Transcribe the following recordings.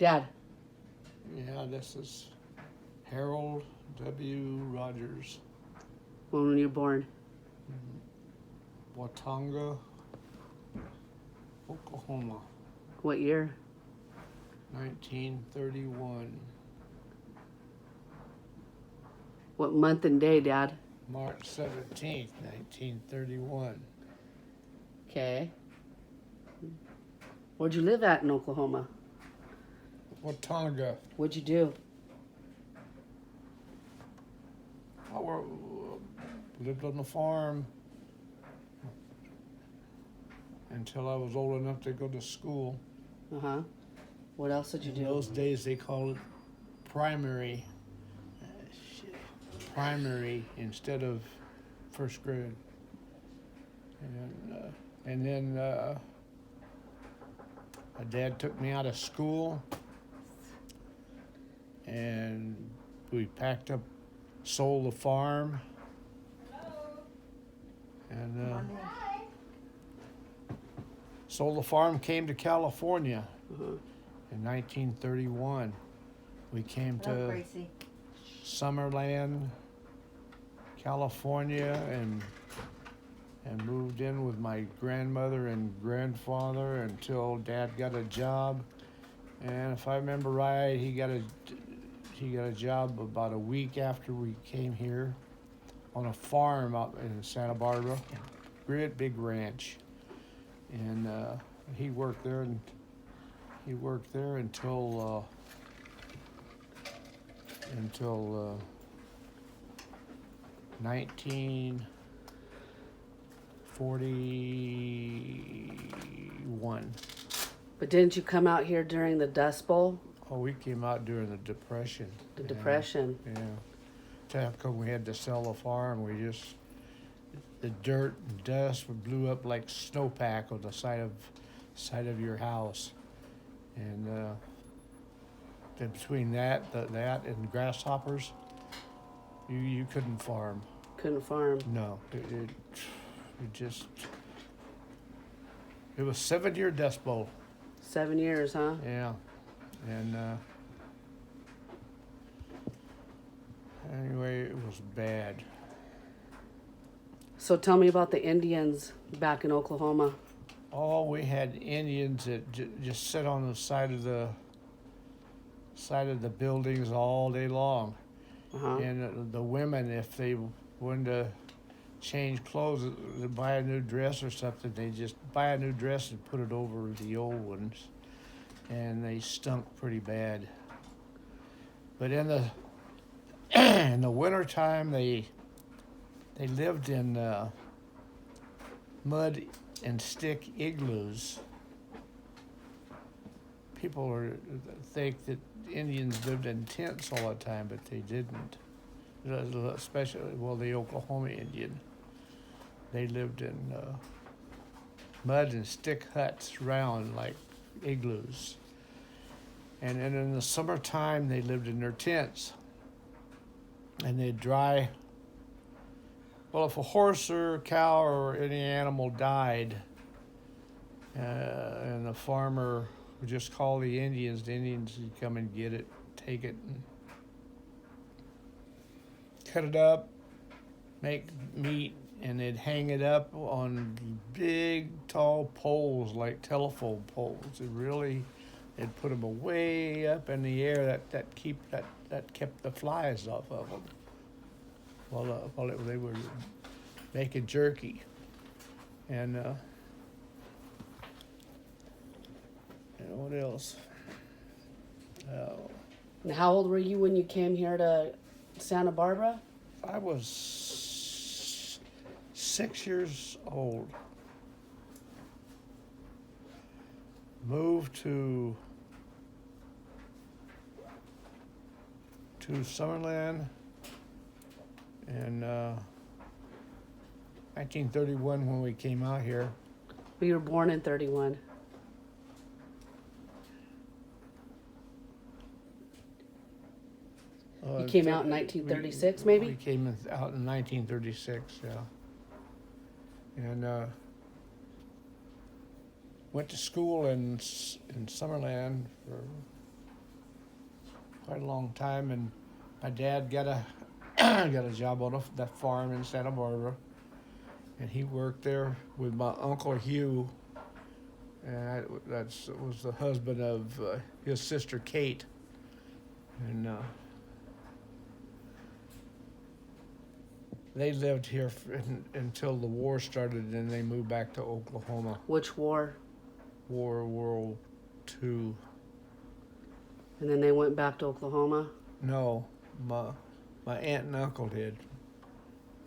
Dad. Yeah, this is Harold W. Rogers, When were you born? Watonga, Oklahoma, What year? 1931, What month and day, Dad? March 17th, 1931. Okay. Where'd you live at in Oklahoma? Watonga. What'd you do? Lived on the farm until I was old enough to go to school. Uh-huh. What else did you In do? those days, they called it primary. Primary instead of first grade. And then my dad took me out of school, and we packed up, sold the farm, and sold the farm, came to California in 1931. We came to Summerland, California, and moved in with my grandmother and grandfather until Dad got a job. And if I remember right, he got a job about a week after we came here on a farm out in Santa Barbara, great big ranch. And he worked there until 1941. But didn't you come out here during the Dust Bowl? Oh, we came out during the Depression. The Depression. Yeah. Time come we had to sell the farm. The dirt and dust blew up like snowpack on the side of your house, and then between that and grasshoppers, you couldn't farm. Couldn't farm. No, it was 7-year Dust Bowl. 7 years, huh? Yeah, and anyway, it was bad. So tell me about the Indians back in Oklahoma. Oh, we had Indians that just sit on the side of the buildings all day long. Uh-huh. And the women, if they wanted to change clothes, to buy a new dress or something, they just buy a new dress and put it over the old ones, and they stunk pretty bad. But in the in the wintertime, they lived in mud and stick igloos. People think that Indians lived in tents all the time, but they didn't. Especially, the Oklahoma Indian. They lived in mud and stick huts round like igloos. And in the summertime, they lived in their tents. And they'd dry. Well, if a horse or a cow or any animal died, and the farmer would just call the Indians would come and get it, take it, and cut it up, make meat, and they'd hang it up on big, tall poles like telephone poles. They'd put them way up in the air that kept the flies off of them while they were making jerky. And what else? And how old were you when you came here to Santa Barbara? I was 6 years old. Moved to Summerland in 1931 when we came out here. We were born in 31. You came out in 1936, maybe? We came out in 1936, yeah. And went to school in Summerland for quite a long time, and my dad got a got a job on that farm in Santa Barbara, and he worked there with my uncle Hugh, and that was the husband of his sister Kate, and they lived here until the war started, and then they moved back to Oklahoma. Which war? World II. And then they went back to Oklahoma. No, my aunt and uncle did.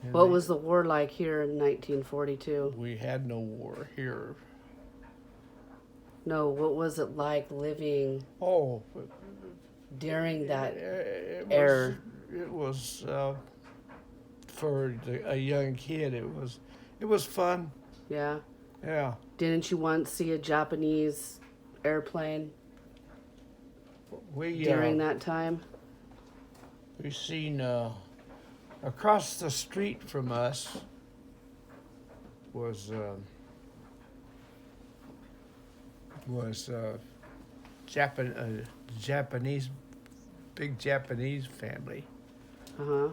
And What was the war like here in 1942? We had no war here. No, what was it like living Oh, during that it era? It was for a young kid. It was fun. Yeah. Yeah. Didn't you once see a Japanese airplane We during that time? we seen across the street from us was Japanese, big Japanese family, Uh-huh.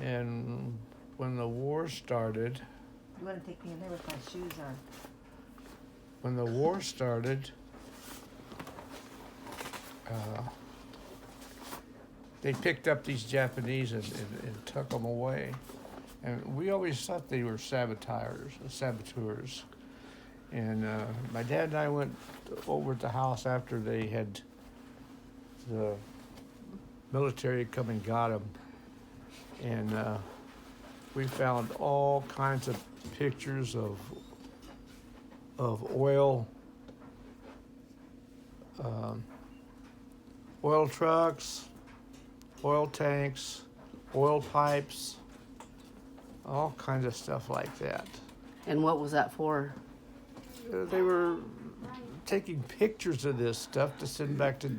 and when the war started, You want to take me in there with my shoes on? when the war started, they picked up these Japanese and took them away. And we always thought they were saboteurs. And my dad and I went over at the house after the military had come and got them. And we found all kinds of pictures of oil trucks, oil tanks, oil pipes, all kinds of stuff like that. And what was that for? They were taking pictures of this stuff to send back to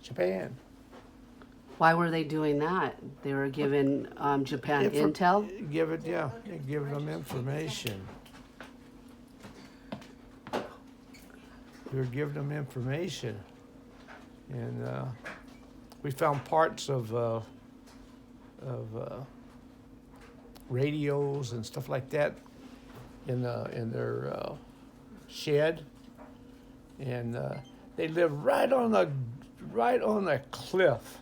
Japan. Why were they doing that? They were giving Japan intel? Giving them information. We were giving them information, and we found parts of radios and stuff like that in their shed, and they lived right on the cliff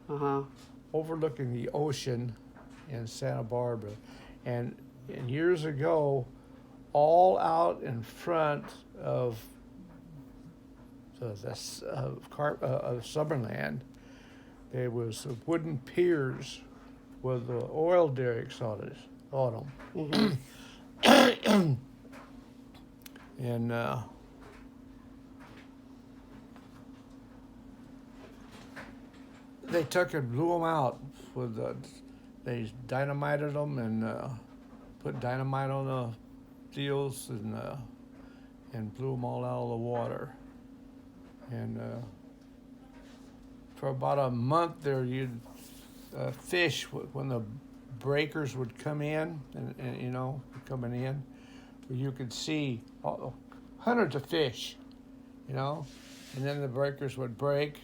Uh-huh. overlooking the ocean in Santa Barbara, and years ago, all out in front of Summerland, there was wooden piers with the oil derricks on them. Mm-hmm. And they took and blew them out with they dynamited them and put dynamite on the deals and blew them all out of the water. And for about a month there, you'd fish when the breakers would come in, and coming in, you could see hundreds of fish, and then the breakers would break,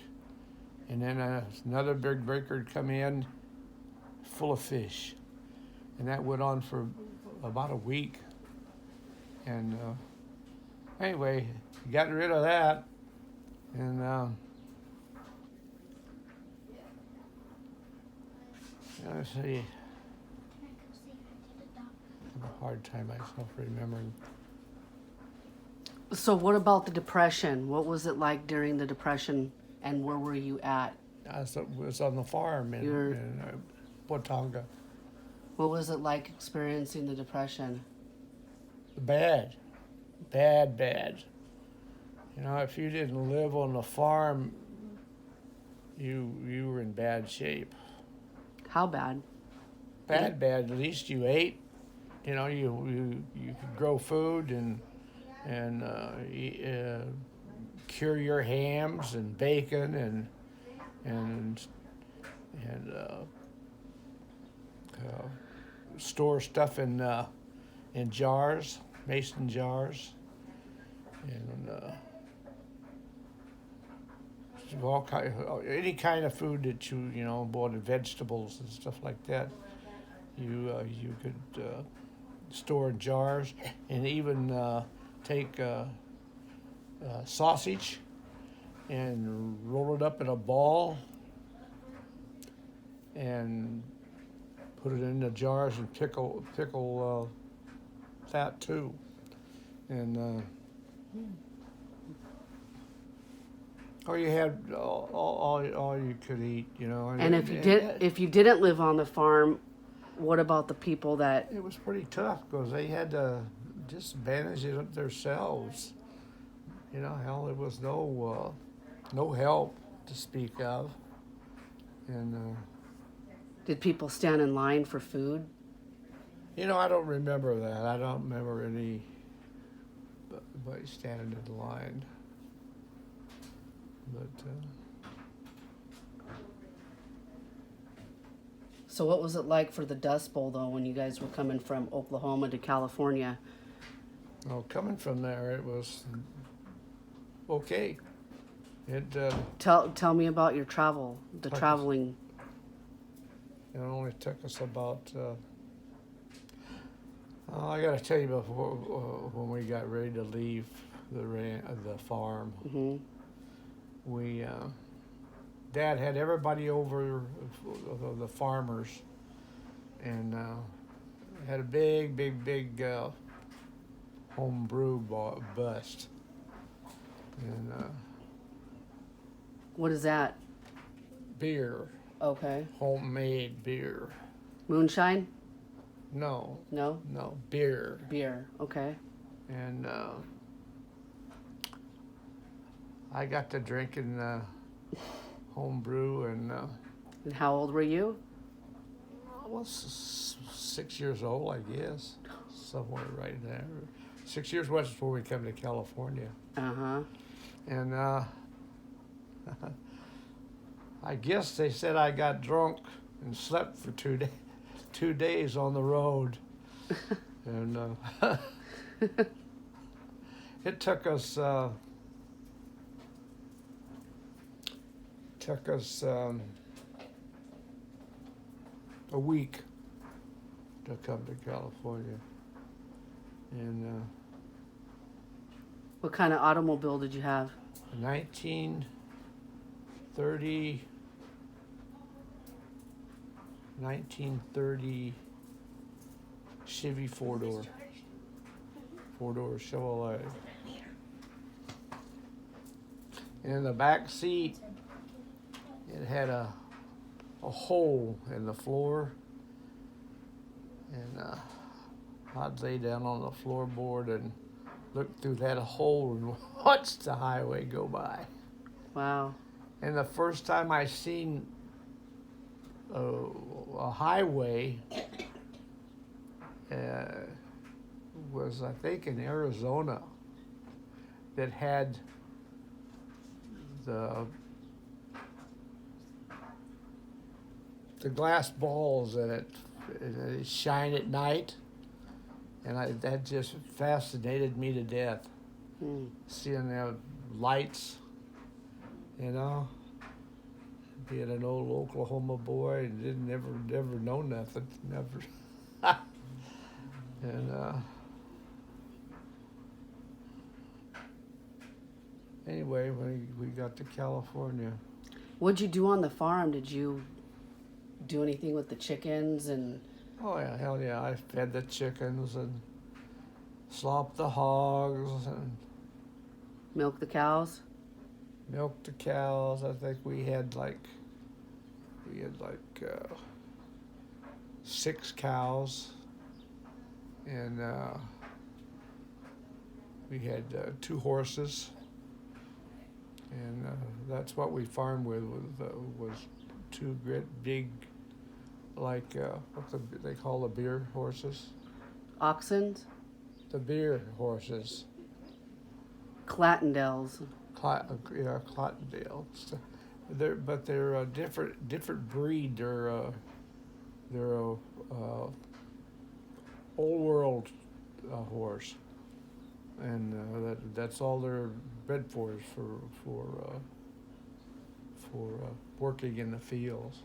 and then another big breaker would come in full of fish, and that went on for about a week. And anyway, got rid of that, and let's see. I have a hard time myself remembering. So what about the Depression? What was it like during the Depression, and where were you at? I was on the farm in Watonga. What was it like experiencing the Depression? Bad. If you didn't live on the farm, you were in bad shape. How bad? Bad. At least you ate. You could grow food and cure your hams and bacon and store stuff in jars, mason jars, and all kind, any kind of food that you know, bought vegetables and stuff like that. You could store in jars, and even take sausage and roll it up in a ball and put it in the jars and pickle that too. And or you had all you could eat, you know. And if you didn't live on the farm, what about the people that? It was pretty tough because they had to just manage it up themselves. You know, hell, there was no help to speak of, and Did people stand in line for food? you know, I don't remember that. I don't remember anybody standing in line. But So what was it like for the Dust Bowl though when you guys were coming from Oklahoma to California? coming from there, it was okay. It Tell me about your travel, the Like- traveling. It only took us about. I got to tell you before when we got ready to leave the farm, Hmm. we Dad had everybody over, the farmers, and had a big home brew bust, and What is that? beer, Okay. homemade beer. Moonshine? No, No? beer. Beer. Okay. And I got to drinking home brew, and And how old were you? I was 6 years old, I guess, somewhere right there. 6 years was before we come to California, Uh-huh. and I guess they said I got drunk and slept for 2 days on the road, and it took us a week to come to California, and What kind of automobile did you have? 1930 Chevy four-door Chevrolet. And in the back seat, it had a hole in the floor, and I'd lay down on the floorboard and look through that hole and watch the highway go by. Wow. And the first time I seen a highway was, I think, in Arizona, that had the glass balls in it, and they shine at night, and that just fascinated me to death. Hmm. Seeing the lights, you know, being an old Oklahoma boy and didn't never know nothing, never. And anyway, when we got to California, What'd you do on the farm? Did you do anything with the chickens and oh yeah, hell yeah, I fed the chickens and slopped the hogs and milk the cows? milked the cows. I think we had like 6 cows, and we had 2 horses, and that's what we farmed with was 2 great big, like they call the beer horses, Oxen? the beer horses. Clattendales. Clottendale. They're a different breed. They're old world horse, and that's all they're bred for is for for working in the fields.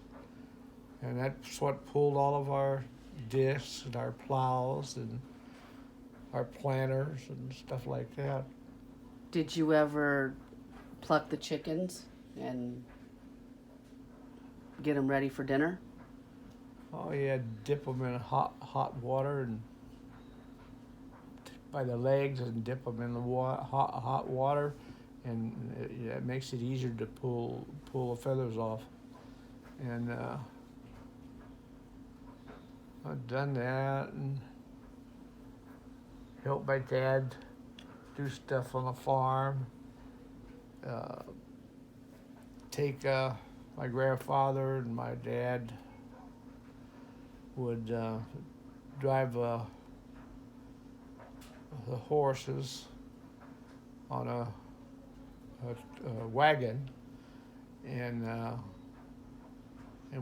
And that's what pulled all of our discs and our plows and our planters and stuff like that. Did you ever pluck the chickens and get them ready for dinner? Oh yeah, dip them in hot water and by the legs and dip them in the hot water, and it makes it easier to pull the feathers off. And I've done that and helped my dad do stuff on the farm. Take my grandfather and my dad would drive the horses on a wagon, and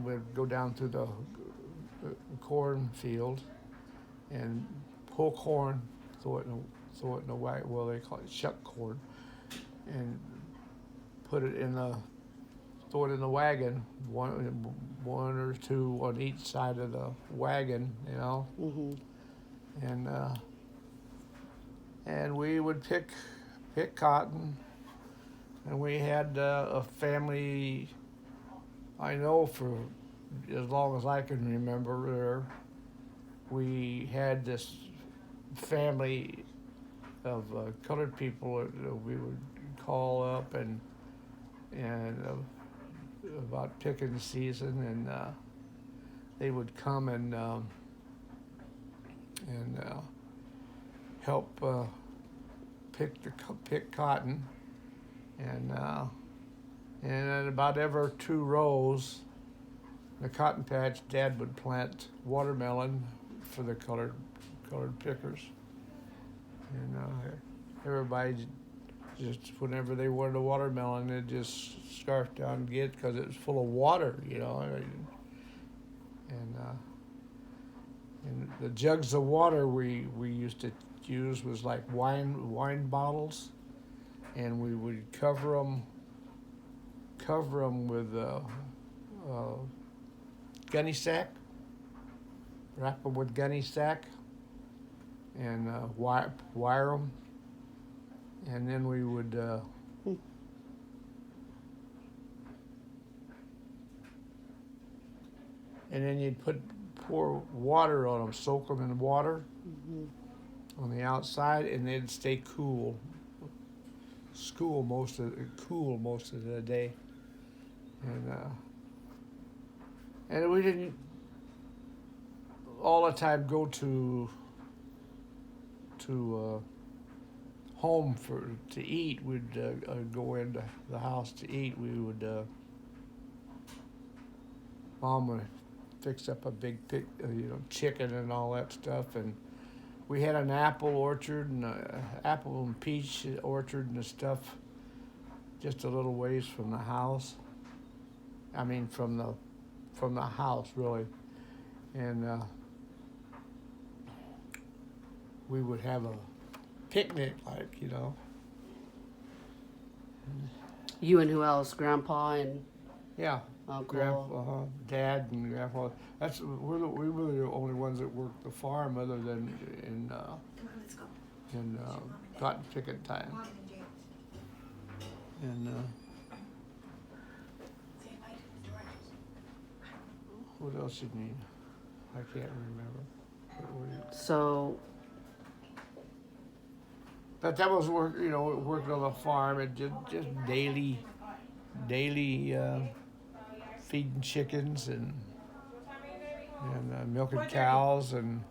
we'd go down through the cornfield and pull corn, throw it in a wagon. Well, they call it shuck corn, and throw it in the wagon, one or two on each side of the wagon, you know. Mm-hmm. And we would pick cotton, and we had a family. I know for as long as I can remember, we had this family of colored people that we would call up and about picking season, and they would come and help pick cotton, and at about every 2 rows, the cotton patch, Dad would plant watermelon for the colored pickers, and everybody just whenever they wanted a watermelon, they'd just scarf down and get it because it was full of water, you know. And the jugs of water we used to use was like wine bottles, and we would cover them with gunny sack, wrap them with gunny sack, and wire them. And then we would and then you'd pour water on them, soak them in water on the outside, and they'd stay cool most of the day. And we didn't all the time go to home to eat. We'd go into the house to eat. We would Mom would fix up a big chicken and all that stuff, and we had an apple orchard and apple and peach orchard and stuff just a little ways from the house. I mean from the house really, and we would have a picnic, like, you know. You and who else? Grandpa and Yeah, Uncle? Dad and Grandpa. We were the only ones that worked the farm, other than in Come on, let's go. cotton picking time. Mom and James. And Say bye to the directors. what else you need? I can't remember. So, But that was working on the farm and just daily feeding chickens and milking cows and